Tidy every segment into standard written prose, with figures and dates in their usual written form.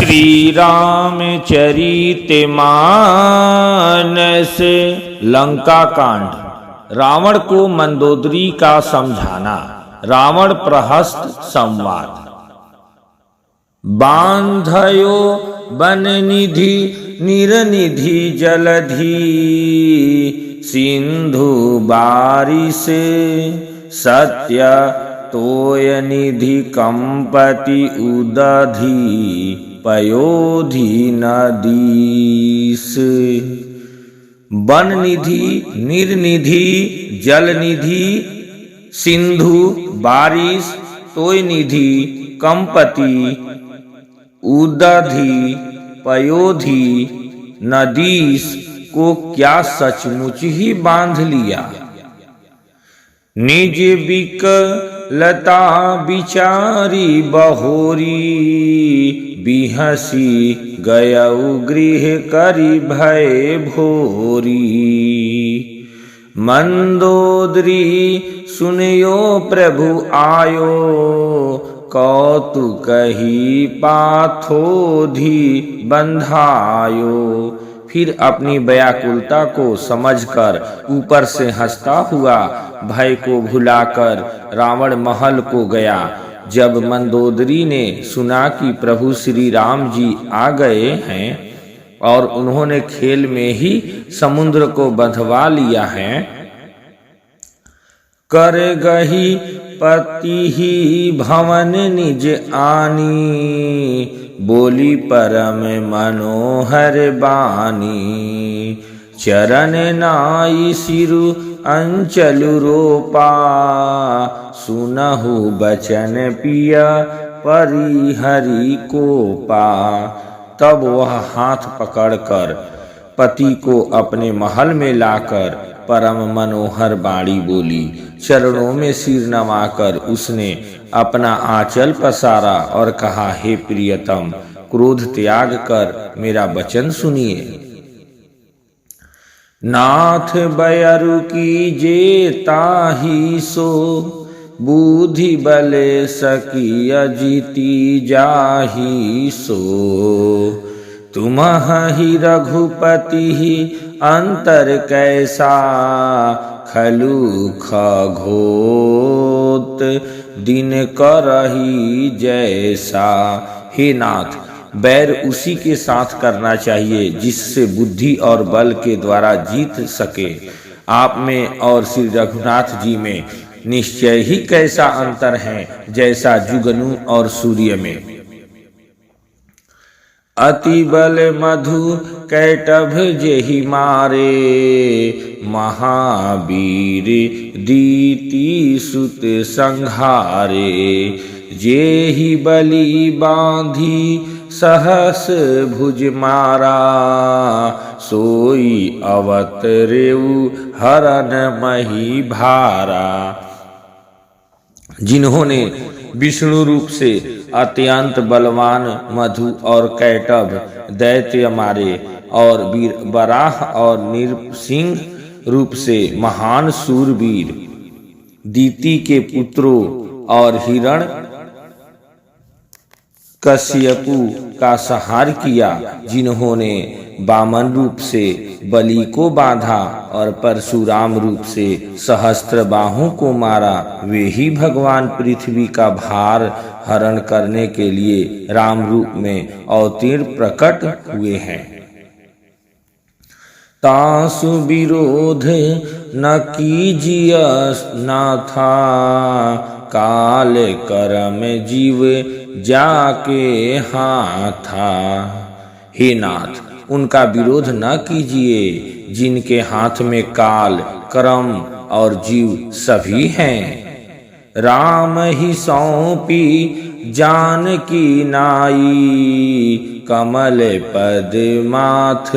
श्री रामचरित मानस। लंका कांड। रावण को मंदोदरी का समझाना। रावण प्रहस्त संवाद। बांधयो बन निधि निरनिधि जलधि, सिंधु बारिश सत्य तोय निधि कंपति उदधि, पयोधि नदीस। वन निधि निर्निधि जल निधि, सिंधु बारिश तोय निधि कंपति उदधि, पयोधि नदीस को क्या सचमुच ही बांध लिया। निज विकलता बिचारी बहोरी, बिहसी गयउ गृह करि भय भोरी। मंदोदरी सुनियो प्रभु आयो, कौतुकहि पाथोधि बंधायो। फिर अपनी व्याकुलता को समझकर ऊपर से हंसता हुआ भय को भुलाकर रावण महल को गया। जब मंदोदरी ने सुना कि प्रभु श्री राम जी आ गए हैं और उन्होंने खेल में ही समुद्र को बंधवा लिया है, कर गही पति ही भवन निज आनी, बोली परम मनोहर बानी। चरण नाई सिरु अंचलु रोपा, सुनहु बचन पिया परिहरि को पा। तब वह हाथ पकड़कर पति को अपने महल में लाकर परम मनोहर बाणी बोली। चरणों में सिर नवाकर उसने अपना आंचल पसारा और कहा, हे प्रियतम, क्रोध त्याग कर मेरा वचन सुनिए। नाथ बयरु कीजे ताहि सो, बुद्धि बले सकी अजिति जाहि सो। तुम्हि रघुपति अंतर कैसा, खलु खघोत दिन करही जैसा। हे नाथ, बैर उसी के साथ करना चाहिए जिससे बुद्धि और बल के द्वारा जीत सके। आप में और श्री रघुनाथ जी में निश्चय ही कैसा अंतर है जैसा जुगनू और सूर्य में। अति बल मधु कैटभ जेहि मारे, महावीर दीति सुत संघारे। जेहि बलि बांधी सहस भुज मारा, सोई अवतरेउ हरन मही भारा। जिन्होंने विष्णु रूप से अत्यंत बलवान मधु और कैटभ दैत्य मारे, और वीर बराह और नृसिंह रूप से महान सूरवीर दीति के पुत्रों और हिरण कश्यपु का संहार किया। जिन्होंने वामन रूप से बलि को बांधा और परशुराम रूप से सहस्त्र बाहों को मारा, वे ही भगवान पृथ्वी का भार हरण करने के लिए राम रूप में अवतीर्ण प्रकट हुए हैं। तासु विरोध न कीजिए नाथा, काल करम जीव जाके हाथा। हे नाथ, उनका विरोध न कीजिए जिनके हाथ में काल कर्म और जीव सभी हैं। राम ही सौंपी जानकी नाई, कमल पद माथ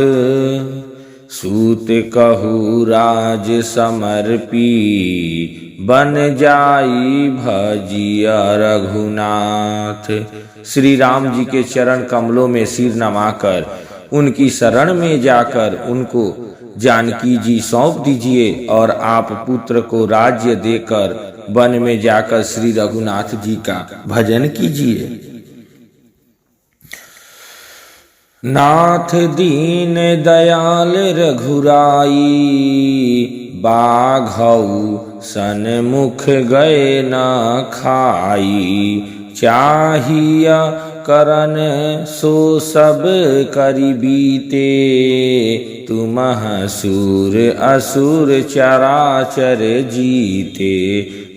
सूत कहु राज समर्पी। बन जाई भजिया रघुनाथ। श्री राम जी के चरण कमलों में सिर नवाकर उनकी शरण में जाकर उनको जानकी जी सौंप दीजिए और आप पुत्र को राज्य देकर वन में जाकर श्री रघुनाथ जी का भजन कीजिए। नाथ दीन दयाल रघुराई, बाघऊ सन्मुख गए न खाई। चाहिया करन सो सब करि बीते, तुमह सूर असुर चराचर जीते।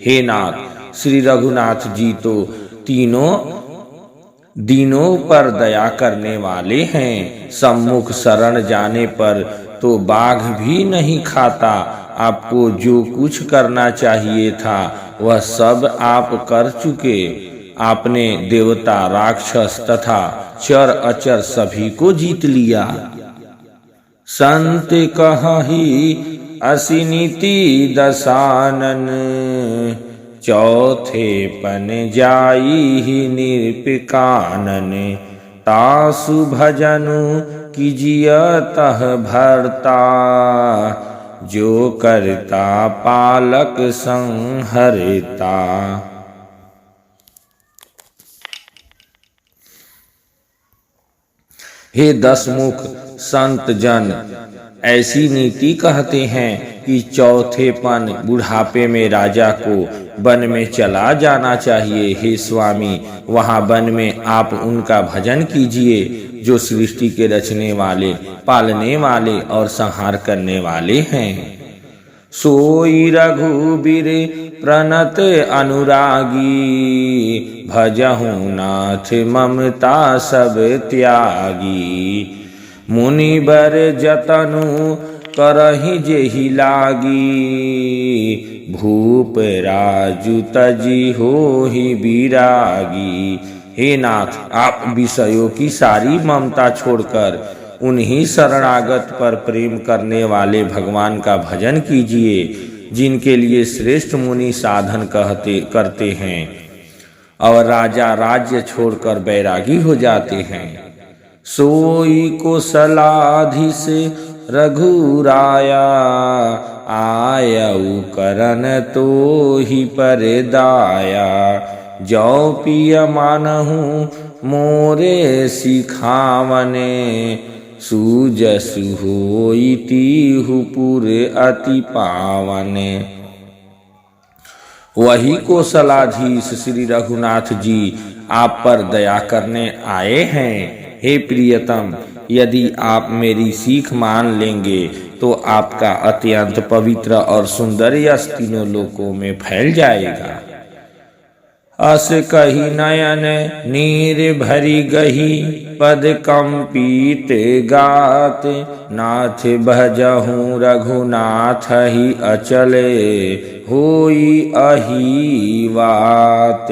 हे नाथ, श्री रघुनाथ जी तो तीनों दीनों पर दया करने वाले हैं। सम्मुख शरण जाने पर तो बाघ भी नहीं खाता। आपको जो कुछ करना चाहिए था वह सब आप कर चुके। आपने देवता, राक्षस तथा चर अचर सभी को जीत लिया। संत कहहि असिनीति दसानन, चौथे पन जाई निर्पिकानन। तासु भजनु कीजिय तह भरता, जो करता पालक संहरता। हे दसमुख संत जन, ऐसी नीति कहते हैं कि चौथेपन बुढ़ापे में राजा को वन में चला जाना चाहिए। हे स्वामी, वहाँ वन में आप उनका भजन कीजिए जो सृष्टि के रचने वाले, पालने वाले और संहार करने वाले हैं। सोई रघुबीर प्रणत अनुरागी, भजहु नाथ ममता सब त्यागी। मुनिबर जतनु करहि जेहि लागी, भूप राजु तजी होहि बिरागी। हे नाथ, आप विषयों की सारी ममता छोड़कर उन्हीं शरणागत पर प्रेम करने वाले भगवान का भजन कीजिए, जिनके लिए श्रेष्ठ मुनि साधन करते हैं और राजा राज्य छोड़कर बैरागी हो जाते हैं। सोई को सलाधीश रघुराया, आयऊ करन तो ही पर दाया। जौ पिय मानहु मोरे सिखावने, सूजसु होई तीहु पुर अति पावने। वही कोसलाधीश श्री रघुनाथ जी आप पर दया करने आए हैं। हे प्रियतम, यदि आप मेरी सीख मान लेंगे तो आपका अत्यंत पवित्र और सुंदर यश तीनों लोकों में फैल जाएगा। अस कही नयन नीर भरी गही, पद कंपित गात। नाथ भजहु रघुनाथ ही अचले, होई अही बात।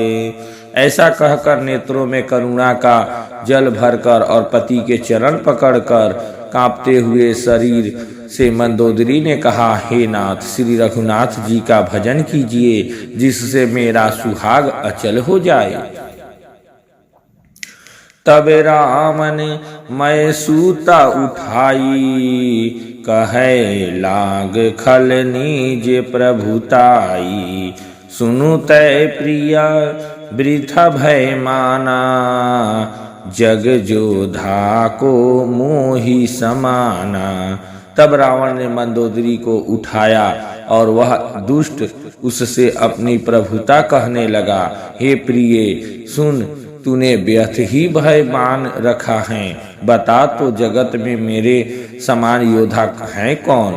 ऐसा कहकर नेत्रों में करुणा का जल भरकर और पति के चरण पकड़कर कांपते हुए शरीर से मंदोदरी ने कहा, हे नाथ, श्री रघुनाथ जी का भजन कीजिए, जिससे मेरा सुहाग अचल हो जाए। तब राम ने मैं सूता उठाई, कहे लाग खल निज प्रभुताई। सुनु तय प्रिया वृथा भय माना, जग जोधा को मोहि समाना। तब रावण ने मंदोदरी को उठाया और वह दुष्ट उससे अपनी प्रभुता कहने लगा, हे प्रिय सुन, तूने व्यर्थ ही भय मान रखा है। बता तो जगत में मेरे समान योद्धा है कौन।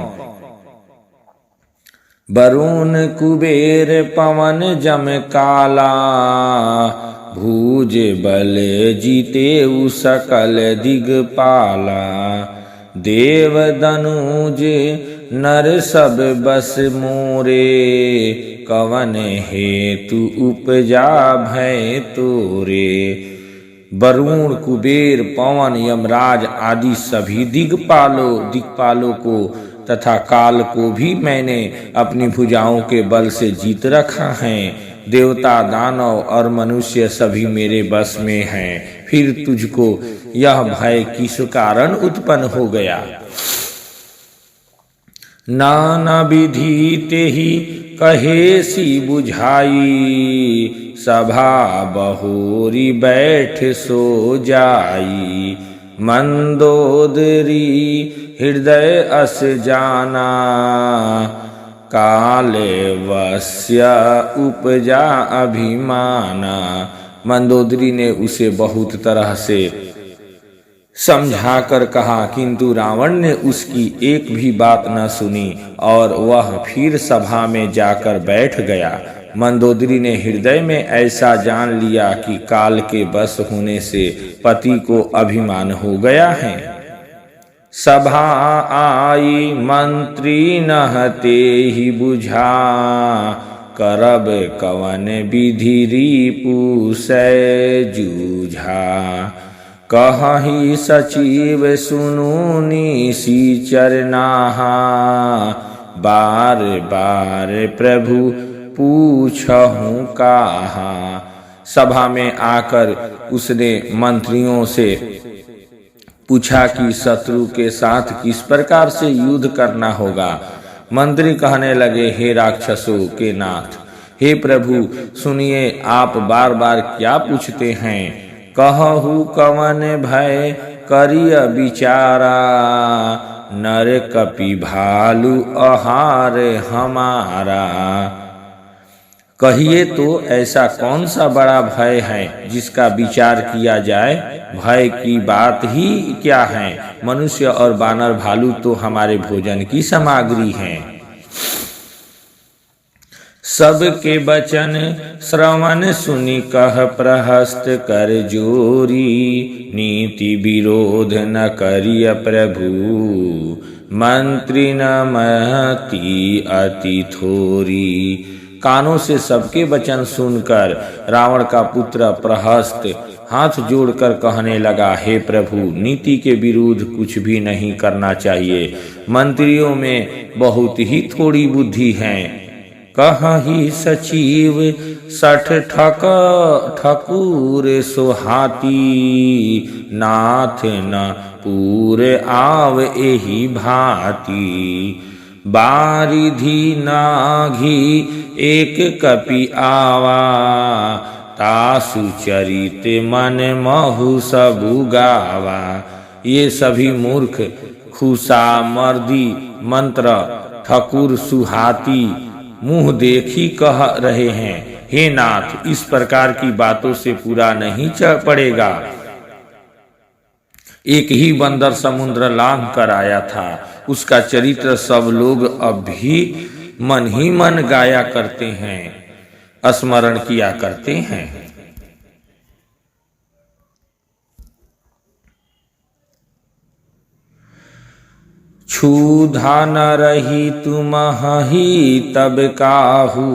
वरुण कुबेर पवन जम काला, भूज बल जीते उ सकल दिगपाला। देव दनुज नर सब बस मोरे, कवन हेतु उपजा भय तोरे। वरुण, कुबेर, पवन, यमराज आदि सभी दिक्पालों को तथा काल को भी मैंने अपनी भुजाओं के बल से जीत रखा है। देवता, दानव और मनुष्य सभी मेरे बस में हैं। फिर तुझको यह भय किस कारण उत्पन्न हो गया। नाना विधि ते ही कहे सी बुझाई, सभा बहोरी बैठ सो जाई। मंदोदरी हृदय अस जाना, काले वस्य उपजा अभिमाना। मंदोदरी ने उसे बहुत तरह से समझाकर कहा, किंतु रावण ने उसकी एक भी बात न सुनी और वह फिर सभा में जाकर बैठ गया। मंदोदरी ने हृदय में ऐसा जान लिया कि काल के बस होने से पति को अभिमान हो गया है। सभा आई मंत्री नहते ही बुझा, करब कवन विधि रिपु सै जूझा। कहहि सचिव सुनु निशिचर नाहा, बार बार प्रभु पूछहु काहा। सभा में आकर उसने मंत्रियों से पूछा कि शत्रु के साथ किस प्रकार से युद्ध करना होगा। मंत्री कहने लगे, हे राक्षसों के नाथ, हे प्रभु सुनिए, आप बार बार क्या पूछते हैं। कहहु कवन भय करिय विचारा, नर कपि भालु आहार हमारा। कहिए तो ऐसा कौन सा बड़ा भय है जिसका विचार किया जाए। भय की बात ही क्या है, मनुष्य और बानर भालू तो हमारे भोजन की सामग्री हैं। सबके वचन श्रवण सुनि कह प्रहस्त कर जोरी, नीति विरोध न करिय प्रभु, मंत्री न महती अति थोरी। कानों से सबके वचन सुनकर रावण का पुत्र प्रहस्त हाथ जोड़कर कहने लगा, हे प्रभु, नीति के विरुद्ध कुछ भी नहीं करना चाहिए। मंत्रियों में बहुत ही थोड़ी बुद्धि है। कहहि सचिव सठ ठकुर सोहाती, नाथ न पूर आव एहि भांति। बारिधि नाघी एक कपि आवा, तासु चरित मन महु सबु गावा। ये सभी मूर्ख खुशा मर्दी मंत्र ठकुर सुहाती मुंह देखी कह रहे हैं। हे नाथ, इस प्रकार की बातों से पूरा नहीं चढ़ पड़ेगा। एक ही बंदर समुद्र लांघ कर आया था, उसका चरित्र सब लोग अब भी मन ही मन गाया करते हैं, स्मरण किया करते हैं। क्षुधा न रही तुमहि तब काहू,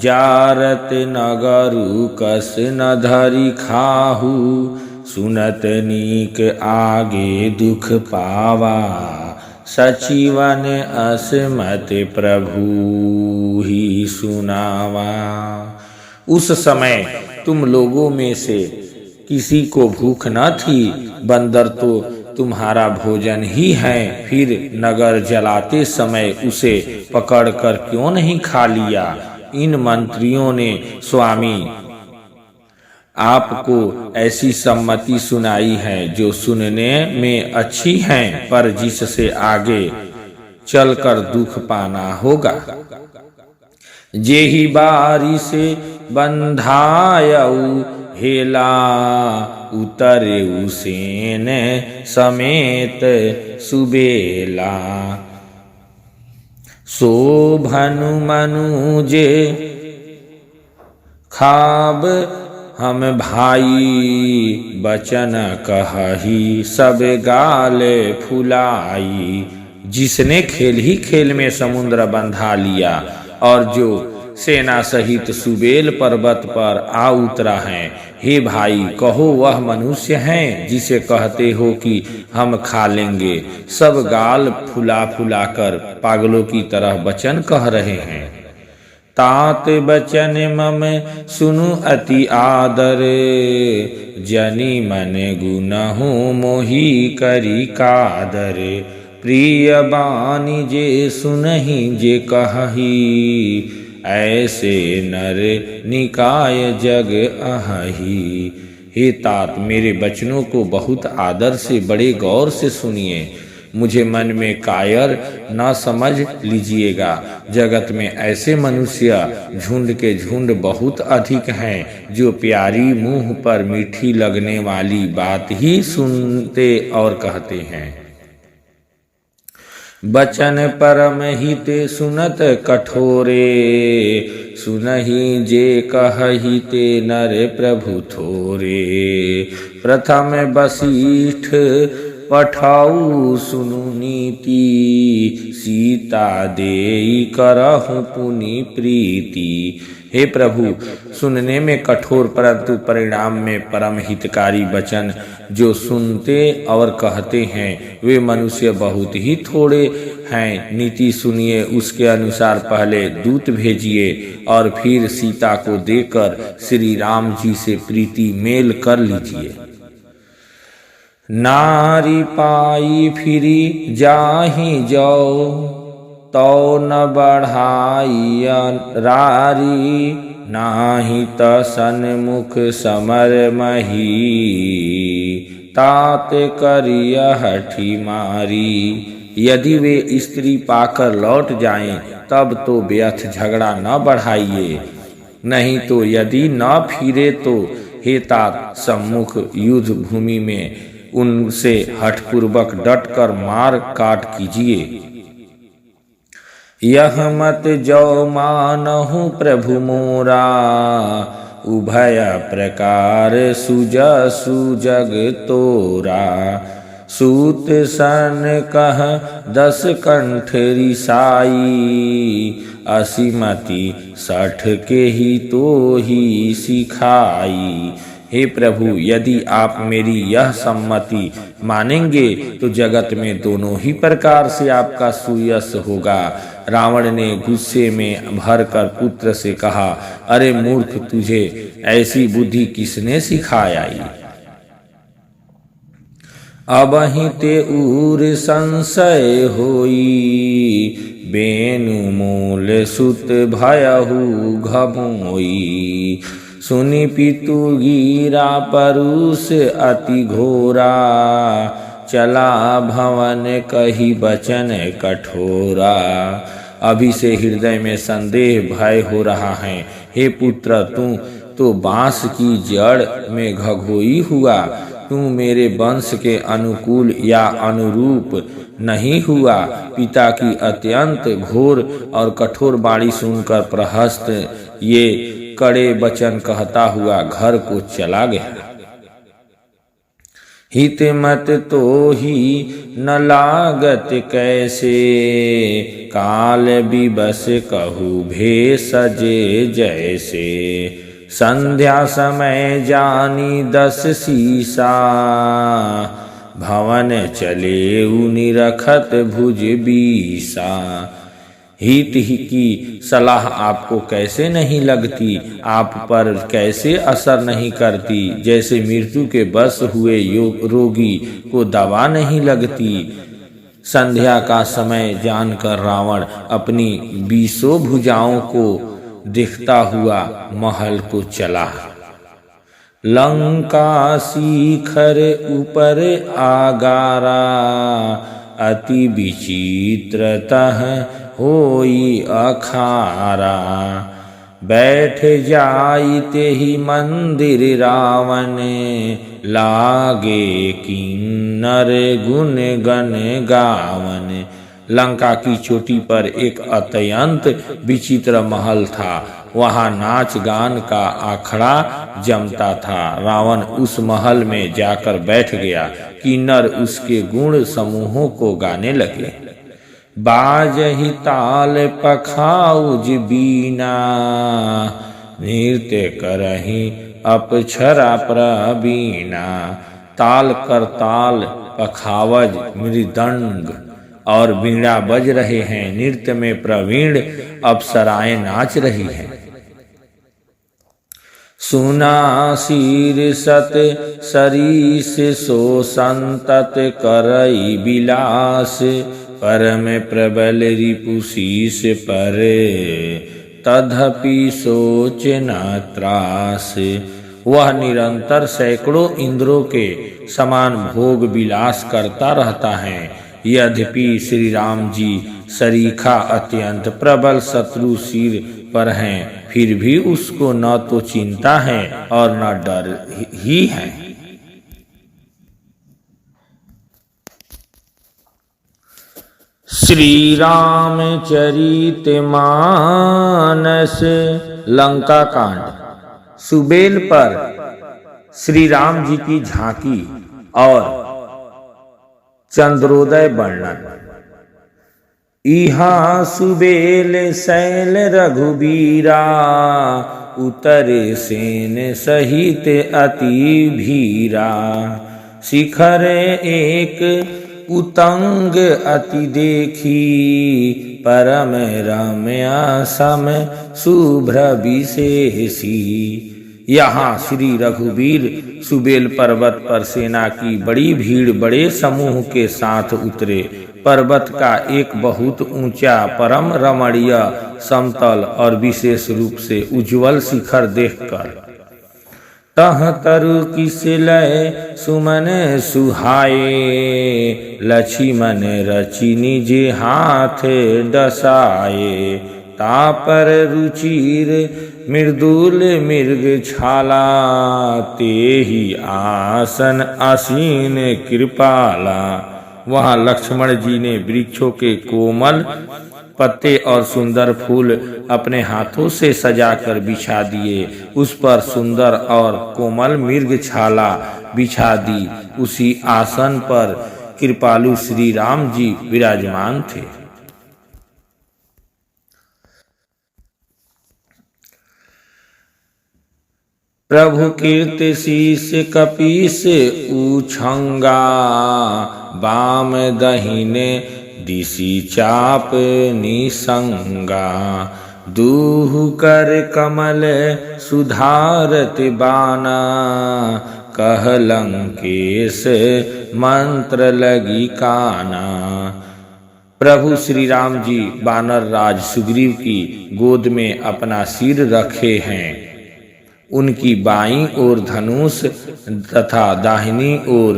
जारत नगरु कस न धरि खाहू। सुनत नीक आगे दुख पावा, सचिवन असमत प्रभु ही सुनावा। उस समय तुम लोगों में से किसी को भूख न थी, बंदर तो तुम्हारा भोजन ही है, फिर नगर जलाते समय उसे पकड़कर क्यों नहीं खा लिया। इन मंत्रियों ने स्वामी आपको ऐसी सम्मति सुनाई है जो सुनने में अच्छी है, पर जिससे आगे चलकर दुख पाना होगा। जेहि बारी से बंधायऊ हेला, उतरे उसेन समेत सुबेला। शोभनु मनुजे खाब हम भाई, बचन कहही सब गाले फुलाई। जिसने खेल ही खेल में समुद्र बंधा लिया और जो सेना सहित सुबेल पर्वत पर आ उतरा है, हे भाई, कहो वह मनुष्य है जिसे कहते हो कि हम खा लेंगे। सब गाल फुला फुला कर पागलों की तरह वचन कह रहे हैं। तात बचन मम सुनु अति आदर, जनी मन गुनहु मोहि करी कादर। प्रिय बानी जे सुनहि जे कहही, ऐसे नर निकाय जग अहही। हे तात, मेरे वचनों को बहुत आदर से बड़े गौर से सुनिए। मुझे मन में कायर न समझ लीजिएगा। जगत में ऐसे मनुष्य झुंड के झुंड बहुत अधिक हैं जो प्यारी मुंह पर मीठी लगने वाली बात ही सुनते और कहते हैं। बचन परम हित सुनत कठोरे, सुनहि जे कहहि ते नर प्रभु थोरे। प्रथम वशिष्ठ पठाऊ सुनु नीति, सीता देई करहु पुनि प्रीति। हे प्रभु, सुनने में कठोर परंतु परिणाम में परम हितकारी वचन जो सुनते और कहते हैं वे मनुष्य बहुत ही थोड़े हैं। नीति सुनिए, उसके अनुसार पहले दूत भेजिए और फिर सीता को देकर श्री राम जी से प्रीति मेल कर लीजिए। नारी पाई फिरी जाहि जाओ, तो न बढ़ाई रारी। नाही त सन्मुख समर मही, तात करिय हठी मारी। यदि वे स्त्री पाकर लौट जाएं तब तो व्यर्थ झगड़ा न बढ़ाइए, नहीं तो यदि न फिरे तो हे तात सम्मुख युद्ध भूमि में उनसे हठपूर्वक डटकर मार काट कीजिए। यह मत जो मानहु प्रभु मोरा, उभय प्रकार सुजसु जग तोरा। सूत सन कह 10 कंठ रिसाई, असीमति 60 के ही तो ही सिखाई। हे प्रभु, यदि आप मेरी यह सम्मति मानेंगे तो जगत में दोनों ही प्रकार से आपका सुयश होगा। रावण ने गुस्से में भरकर पुत्र से कहा, अरे मूर्ख, तुझे ऐसी बुद्धि किसने सिखाया? अबहि ते उर संशय होई, बेनु मूल सुत भयहु घमोई। सुनि पितु गिरा परुष अति घोरा, चला भवन कही बचन कठोरा। अभी से हृदय में संदेह भय हो रहा है। हे पुत्र, तू तो बांस की जड़ में घघोई हुआ। तू मेरे वंश के अनुकूल या अनुरूप नहीं हुआ। पिता की अत्यंत घोर और कठोर बाणी सुनकर प्रहस्त ये कड़े वचन कहता हुआ घर को चला गया। हित मत तो ही न लागत कैसे, काल विबस कहू भे सजे जैसे। संध्या समय जानी 10 सीसा, भवन चले उनि रखत भुज बीसा। हित ही की सलाह आपको कैसे नहीं लगती, आप पर कैसे असर नहीं करती, जैसे मृत्यु के बस हुए रोगी को दवा नहीं लगती। संध्या का समय जानकर रावण अपनी 20 भुजाओं को देखता हुआ महल को चला। लंका शिखर ऊपर आगारा, अति विचित्रतः होई अखारा। बैठ जाइते ही मंदिर रावण, लागे किन्नर गुण गण गावन। लंका की चोटी पर एक अत्यंत विचित्र महल था। वहाँ नाच गान का आखड़ा जमता था। रावण उस महल में जाकर बैठ गया। किन्नर उसके गुण समूहों को गाने लगे। बाजहि ताल पखाउज बीना, नृत्य करहि अपक्षरा प्रवीणा। ताल करताल, पखावज, मृदंग और बीड़ा बज रहे हैं। नृत्य में प्रवीण अप्सराएं नाच रही हैं। सुना शीर्षत सरीस सो संतत करई विलास। परम प्रबल रिपुशीष पर, तदपि सोच न त्रास। वह निरंतर सैकड़ों इंद्रों के समान भोग विलास करता रहता है। यद्यपि श्री राम जी सरीखा अत्यंत प्रबल शत्रु सिर पर हैं, फिर भी उसको न तो चिंता है और न डर ही है। श्री राम चरित मानस लंका कांड। सुबेल पर श्री राम जी की झांकी और चंद्रोदय वर्णन। इहा सुबेल शैल रघुबीरा, उतरे सेन सहित अति भीरा। शिखर एक उतंग अति देखी, परम रम्या सम शुभ्र विशेषी। यहाँ श्री रघुवीर सुबेल पर्वत पर सेना की बड़ी भीड़ बड़े समूह के साथ उतरे। पर्वत का एक बहुत ऊंचा परम रमणीय समतल और विशेष रूप से उज्ज्वल शिखर देखकर तह तरु किस लय सुमन सुहाए, लक्ष्मण रचि निज हाथ डसाए। तापर रुचिर मृदुल मृग छाला, तेहि आसन आसीन कृपाला। वहाँ लक्ष्मण जी ने वृक्षों के कोमल पत्ते और सुंदर फूल अपने हाथों से सजाकर बिछा दिए। उस पर सुंदर और कोमल मृग छाला बिछा दी। उसी आसन पर कृपालु श्री राम जी विराजमान थे। प्रभु कीर्ति शीस कपीस उछंगा, बाम दहिने दिशि चाप निसंगा। दूहु कर कमल सुधारत बाना, कह लंकेश मंत्र लगी काना। प्रभु श्री राम जी वानर राज सुग्रीव की गोद में अपना सिर रखे हैं। उनकी बाईं ओर धनुष तथा दाहिनी ओर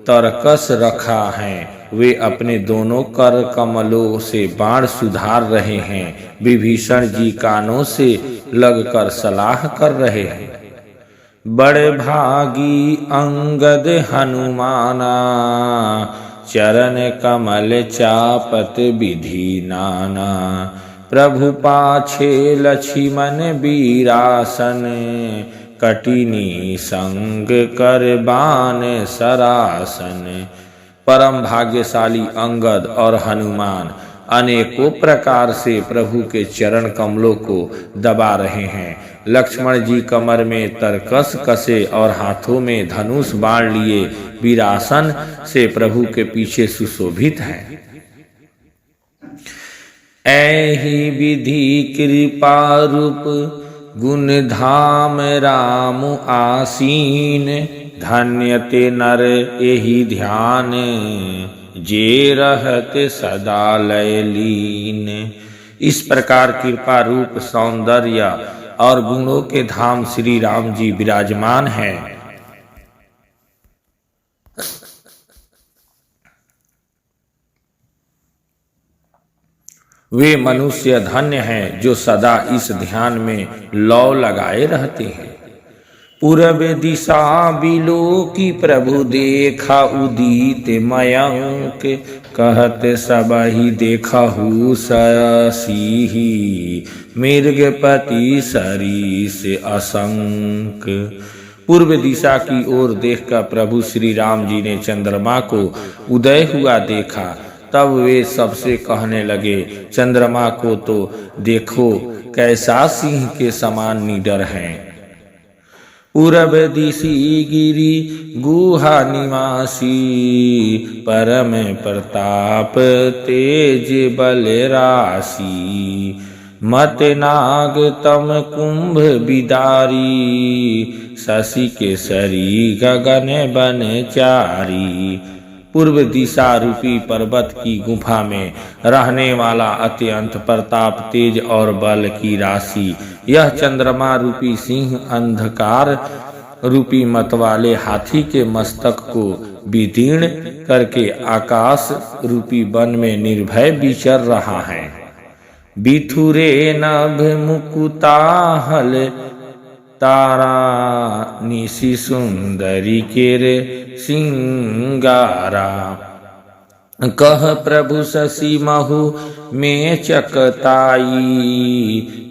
तरकस रखा है। वे अपने दोनों कर कमलों से बाण सुधार रहे हैं। विभीषण जी कानों से लगकर सलाह कर रहे हैं। बड़े भागी अंगद हनुमाना, चरण कमल चापत विधि नाना। प्रभु पाछे लक्ष्मण बीरासन, कटिनी संग कर बान सरासन। परम भाग्यशाली अंगद और हनुमान अनेकों प्रकार से प्रभु के चरण कमलों को दबा रहे हैं। लक्ष्मण जी कमर में तरकस कसे और हाथों में धनुष बाण लिए वीरासन से प्रभु के पीछे सुशोभित हैं। ऐहि विधि कृपा रूप गुण धाम राम आसीन। धन्य ते नर एहि ध्यान, जे रहत सदा लय लीन। इस प्रकार कृपा रूप सौंदर्य और गुणों के धाम श्री राम जी विराजमान हैं। वे मनुष्य धन्य हैं जो सदा इस ध्यान में लौ लगाए रहते हैं। पूरब दिशा बिलो की प्रभु देखा उदित मयंक, कहत सबहि देखहु ससीहि। मृगपति सरीस असंक। पूर्व दिशा की ओर देखकर प्रभु श्री राम जी ने चंद्रमा को उदय हुआ देखा। तब वे सबसे कहने लगे, चंद्रमा को तो देखो कैसा सिंह के समान निडर हैं। पूरब दिशि गिरि गुहा निवासी, परम प्रताप तेज बल राशि। मत नाग तम कुंभ बिदारी, शशि केसरी गगन बनचारी। पूर्व दिशा रूपी पर्वत की गुफा में रहने वाला अत्यंत प्रताप तेज और बल की राशि, यह चंद्रमा रूपी सिंह अंधकार रूपी मतवाले हाथी के मस्तक को विदीर्ण करके आकाश रूपी वन में निर्भय विचर रहा है। बिथुरे नभ मुकुताहल तारा निशि सुंदरी केर सिंगारा। कह प्रभु शशि महु में चकताई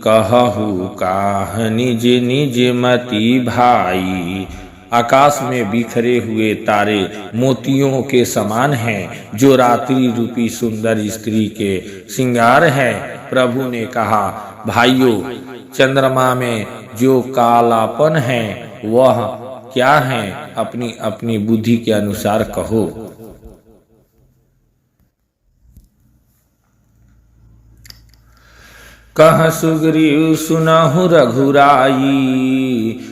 कहु काह निज निज मति भाई। आकाश में बिखरे हुए तारे मोतियों के समान हैं जो रात्रि रूपी सुंदर स्त्री के श्रृंगार है। प्रभु ने कहा, भाइयों, चंद्रमा में जो कालापन है वह क्या है? अपनी अपनी बुद्धि के अनुसार कहो। कह सुग्रीव सुनहु रघुराई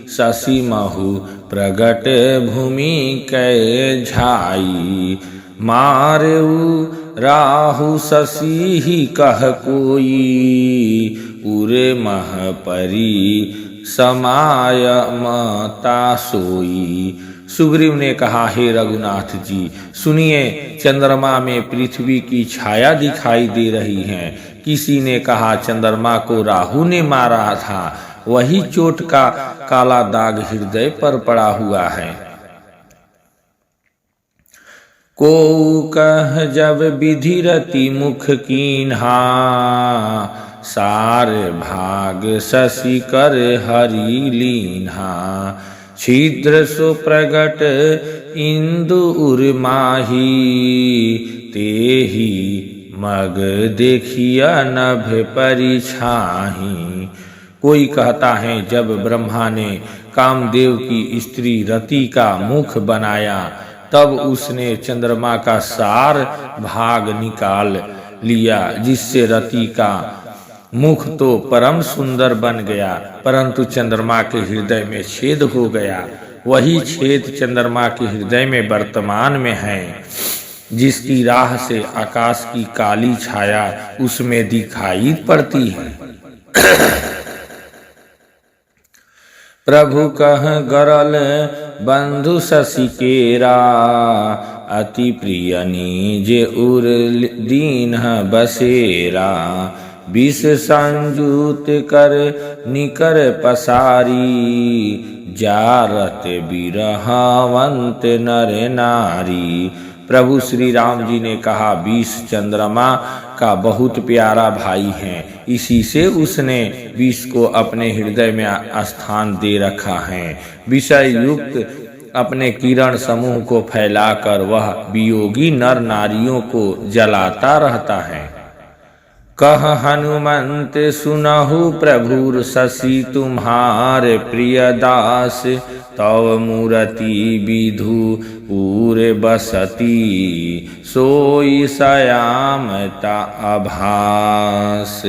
शशि महु प्रगट भूमि कै झाई। मारऊ राहु शशि ही कह कोई उरे मह परी समाय मता सोई। सुग्रीव ने कहा, हे रघुनाथ जी, सुनिए, चंद्रमा में पृथ्वी की छाया दिखाई दे रही है। किसी ने कहा चंद्रमा को राहु ने मारा था, वही चोट का काला दाग हृदय पर पड़ा हुआ है। को कह जब विधिरति मुख कीन्हा सार भाग शशि कर हरि लीन्हा। छिद्र सो प्रगट इंदु उर्माही तेहि मग देखिया नभ परिछाही। कोई कहता है जब ब्रह्मा ने कामदेव की स्त्री रति का मुख बनाया तब उसने चंद्रमा का सार भाग निकाल लिया, जिससे रति का मुख तो परम सुंदर बन गया, परंतु चंद्रमा के हृदय में छेद हो गया। वही छेद चंद्रमा के हृदय में वर्तमान में है, जिसकी राह से आकाश की काली छाया उसमें दिखाई पड़ती है। प्रभु कह गरल बंधु शशि केरा अति प्रिय निज उर दीन बसेरा। विष संजूत कर निकर पसारी जारत बिरहावंत नर नारी। प्रभु श्री राम जी ने कहा, विष चंद्रमा का बहुत प्यारा भाई है, इसी से उसने विष को अपने हृदय में स्थान दे रखा है। विषय युक्त अपने किरण समूह को फैलाकर वह वियोगी नर नारियों को जलाता रहता है। कह हनुमंत सुनहु प्रभुर शशि तुम्हारे प्रिय दास तव मूरति विधु पूर बसती सोई सयामता आभास।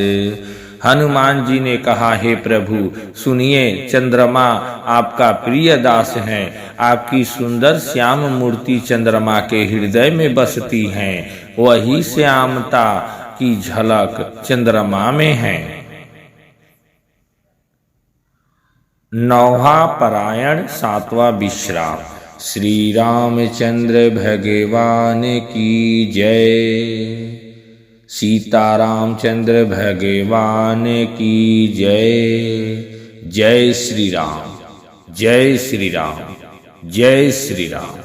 हनुमान जी ने कहा, हे प्रभु सुनिए, चंद्रमा आपका प्रिय दास है। आपकी सुंदर श्याम मूर्ति चंद्रमा के हृदय में बसती है, वही श्यामता की झलक चंद्रमा में है। नौवा परायण सातवां विश्राम। श्री रामचंद्र भगवान की जय। सीतारामचंद्र भगवान की जय। जय श्री राम, जय श्री राम, जय श्री राम।